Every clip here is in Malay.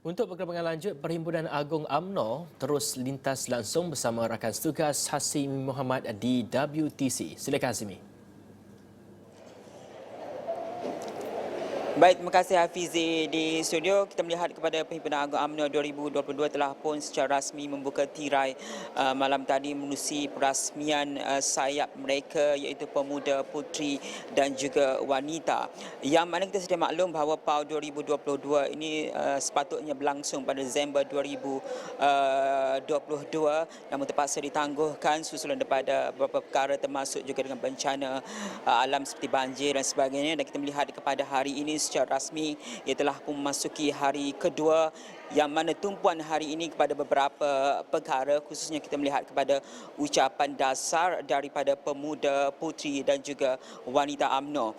Untuk perkembangan lanjut, Perhimpunan Agung UMNO terus lintas langsung bersama rakan setugas Hasimi Muhammad di WTC. Silakan Hasimi. Baik, terima kasih Hafizi. Di studio kita melihat kepada Perhimpunan Agung UMNO 2022 telah pun secara rasmi membuka tirai malam tadi menerusi perasmian sayap mereka iaitu pemuda, puteri dan juga wanita. Yang mana kita sedia maklum bahawa PAU 2022 ini sepatutnya berlangsung pada Disember 2022 namun terpaksa ditangguhkan susulan daripada beberapa perkara termasuk juga dengan bencana alam seperti banjir dan sebagainya, dan kita melihat kepada hari ini secara rasmi ia telah pun memasuki hari kedua yang mana tumpuan hari ini kepada beberapa perkara, khususnya kita melihat kepada ucapan dasar daripada pemuda, puteri dan juga wanita UMNO.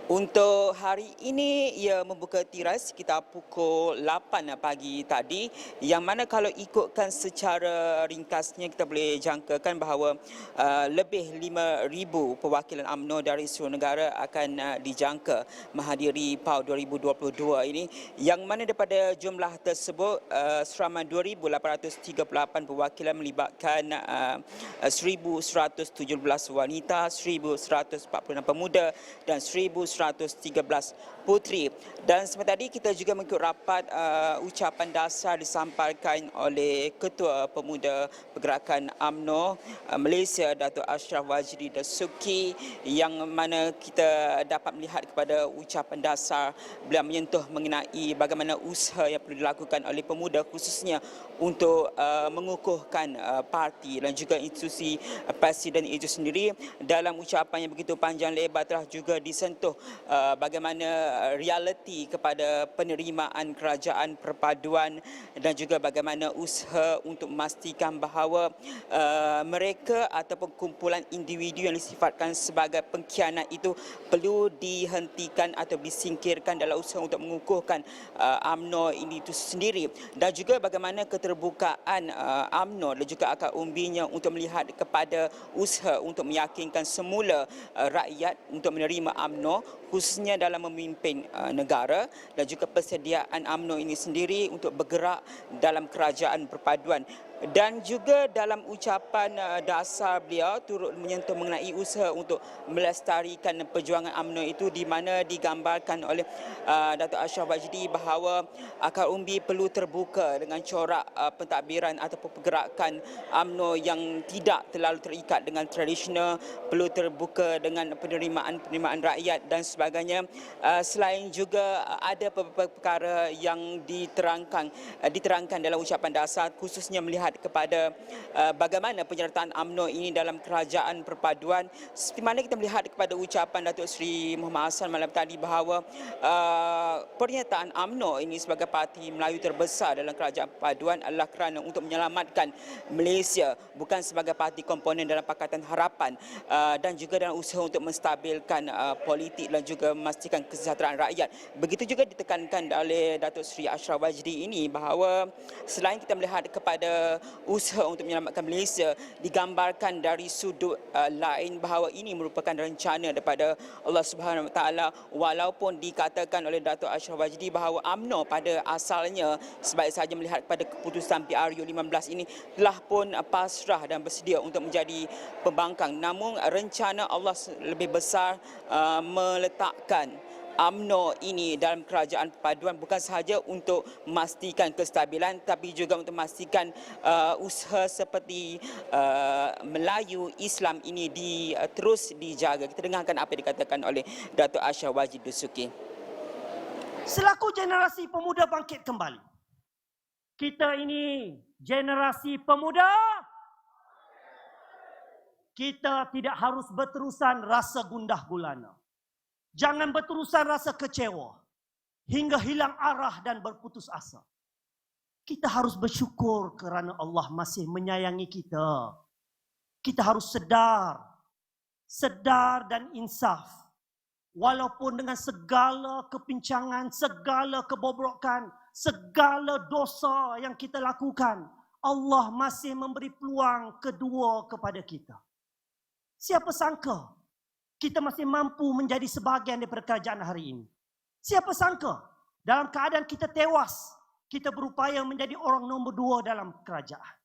Untuk hari ini ia membuka tirai sekitar pukul 8 pagi tadi, yang mana kalau ikutkan secara ringkasnya kita boleh jangkakan bahawa lebih 5,000 perwakilan UMNO dari seluruh negara akan dijangka menghadiri PAU 2022 ini, yang mana daripada jumlah tersebut seramai 2,838 perwakilan melibatkan 1,117 wanita, 1,146 pemuda dan 1,113 puteri. Dan seperti tadi kita juga mengikut rapat ucapan dasar disampaikan oleh Ketua Pemuda Pergerakan UMNO Malaysia, Datuk Ashraf Wajdi Dasuki, yang mana kita dapat melihat kepada ucapan dasar beliau menyentuh mengenai bagaimana usaha yang perlu dilakukan oleh pemuda khususnya untuk mengukuhkan parti dan juga institusi presiden itu sendiri. Dalam ucapan yang begitu panjang lebar telah juga disentuh bagaimana realiti kepada penerimaan kerajaan perpaduan dan juga bagaimana usaha untuk memastikan bahawa mereka ataupun kumpulan individu yang disifatkan sebagai pengkhianat itu perlu dihentikan atau disingkirkan dalam usaha untuk mengukuhkan UMNO ini itu sendiri, dan juga bagaimana keterbukaan UMNO dan juga akar umbinya untuk melihat kepada usaha untuk meyakinkan semula rakyat untuk menerima UMNO khususnya dalam memimpin negara, dan juga persediaan UMNO ini sendiri untuk bergerak dalam kerajaan perpaduan. Dan juga dalam ucapan dasar beliau turut menyentuh mengenai usaha untuk melestarikan perjuangan UMNO itu, di mana digambarkan oleh Datuk Ashraf Wajdi bahawa akar umbi perlu terbuka dengan corak pentadbiran ataupun pergerakan UMNO yang tidak terlalu terikat dengan tradisional, perlu terbuka dengan penerimaan rakyat dan sebagainya. Selain juga ada beberapa perkara yang diterangkan dalam ucapan dasar, khususnya melihat kepada bagaimana penyertaan UMNO ini dalam kerajaan perpaduan, seperti mana kita melihat kepada ucapan Datuk Seri Muhammad Hassan malam tadi bahawa pernyataan UMNO ini sebagai parti Melayu terbesar dalam kerajaan perpaduan adalah kerana untuk menyelamatkan Malaysia, bukan sebagai parti komponen dalam Pakatan Harapan, dan juga dalam usaha untuk menstabilkan politik dan juga memastikan kesejahteraan rakyat. Begitu juga ditekankan oleh Datuk Seri Ashraf Wajdi ini bahawa selain kita melihat kepada usaha untuk menyelamatkan Malaysia, digambarkan dari sudut lain bahawa ini merupakan rencana daripada Allah Subhanahu Wa Taala, walaupun dikatakan oleh Datuk Ashraf Wajdi bahawa UMNO pada asalnya sebaik sahaja melihat kepada keputusan PRU 15 ini telah pun pasrah dan bersedia untuk menjadi pembangkang. Namun rencana Allah lebih besar meletakkan UMNO ini dalam kerajaan perpaduan bukan sahaja untuk memastikan kestabilan, tapi juga untuk memastikan usaha seperti Melayu Islam ini terus dijaga. Kita dengarkan apa yang dikatakan oleh Datuk Ashraf Wajdi Dasuki. Selaku generasi pemuda bangkit kembali, kita ini generasi pemuda. Kita tidak harus berterusan rasa gundah gulana. Jangan berterusan rasa kecewa hingga hilang arah dan berputus asa. Kita harus bersyukur kerana Allah masih menyayangi kita. Kita harus sedar dan insaf. Walaupun dengan segala kepincangan, segala kebobrokan, segala dosa yang kita lakukan, Allah masih memberi peluang kedua kepada kita. Siapa sangka kita masih mampu menjadi sebahagian daripada kerajaan hari ini? Siapa sangka dalam keadaan kita tewas, kita berupaya menjadi orang nombor 2 dalam kerajaan.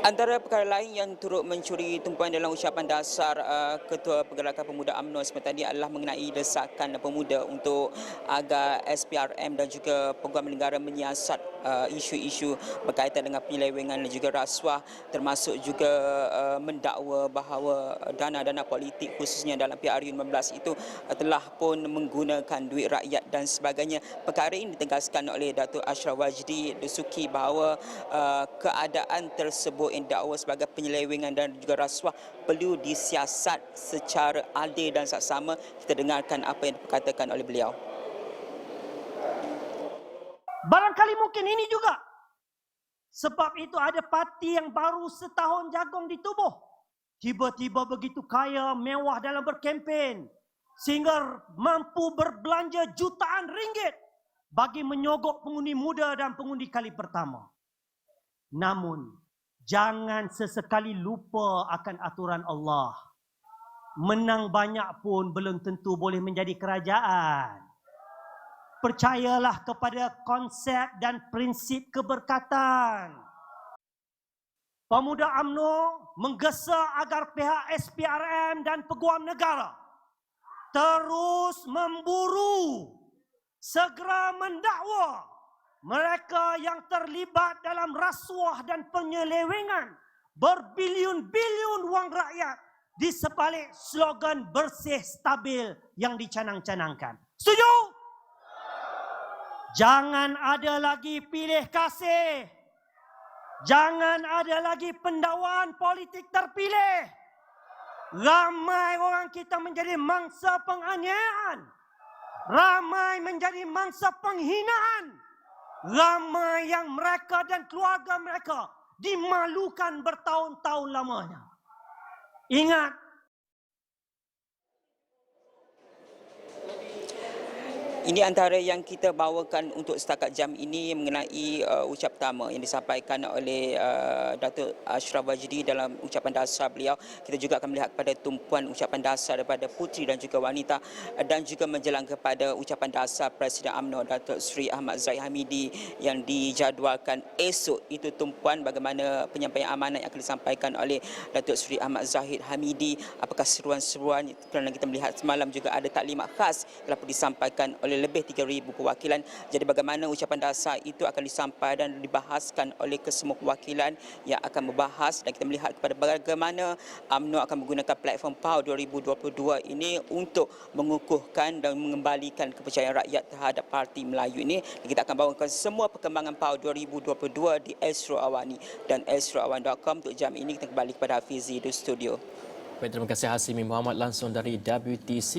Antara perkara lain yang turut mencuri tumpuan dalam ucapan dasar Ketua Pergerakan Pemuda UMNO seperti tadi adalah mengenai desakan pemuda untuk agar SPRM dan juga Peguam Negara menyiasat isu-isu berkaitan dengan penyelewengan dan juga rasuah, termasuk juga mendakwa bahawa dana-dana politik khususnya dalam PRU15 itu telah pun menggunakan duit rakyat dan sebagainya. Perkara ini ditegaskan oleh Datuk Ashraf Wajdi Dusuki bahawa keadaan tersebut yang didakwa sebagai penyelewengan dan juga rasuah perlu disiasat secara adil dan saksama. Kita dengarkan apa yang dikatakan oleh beliau. Barangkali mungkin ini juga. Sebab itu ada parti yang baru setahun jagung ditubuh. Tiba-tiba begitu kaya, mewah dalam berkempen. Sehingga mampu berbelanja jutaan ringgit bagi menyogok pengundi muda dan pengundi kali pertama. Namun, jangan sesekali lupa akan aturan Allah. Menang banyak pun belum tentu boleh menjadi kerajaan. Percayalah kepada konsep dan prinsip keberkatan. Pemuda UMNO menggesa agar pihak SPRM dan Peguam Negara terus memburu, segera mendakwa mereka yang terlibat dalam rasuah dan penyelewengan berbilion-bilion wang rakyat di sebalik slogan bersih stabil yang dicanang-canangkan. Setuju? Jangan ada lagi pilih kasih. Jangan ada lagi pendakwaan politik terpilih. Ramai orang kita menjadi mangsa penganiayaan. Ramai menjadi mangsa penghinaan. Ramai yang mereka dan keluarga mereka dimalukan bertahun-tahun lamanya. Ingat, ini antara yang kita bawakan untuk setakat jam ini mengenai ucap pertama yang disampaikan oleh Datuk Ashraf Wajdi dalam ucapan dasar beliau. Kita juga akan melihat kepada tumpuan ucapan dasar daripada puteri dan juga wanita dan juga menjelang kepada ucapan dasar Presiden UMNO Datuk Seri Ahmad Zahid Hamidi yang dijadualkan esok. Itu tumpuan bagaimana penyampaian amanat yang akan disampaikan oleh Datuk Seri Ahmad Zahid Hamidi. Apakah seruan-seruan, kerana kita melihat semalam juga ada taklimat khas telah disampaikan oleh lebih 3,000 perwakilan. Jadi bagaimana ucapan dasar itu akan disampaikan dan dibahaskan oleh kesemua perwakilan yang akan membahas, dan kita melihat kepada bagaimana UMNO akan menggunakan platform PAU 2022 ini untuk mengukuhkan dan mengembalikan kepercayaan rakyat terhadap Parti Melayu ini. Dan kita akan bawakan semua perkembangan PAU 2022 di Astro Awani dan astroawan.com. Untuk jam ini kita kembali kepada Hafizi di studio. Baik, terima kasih Hasimi Muhammad langsung dari WTC.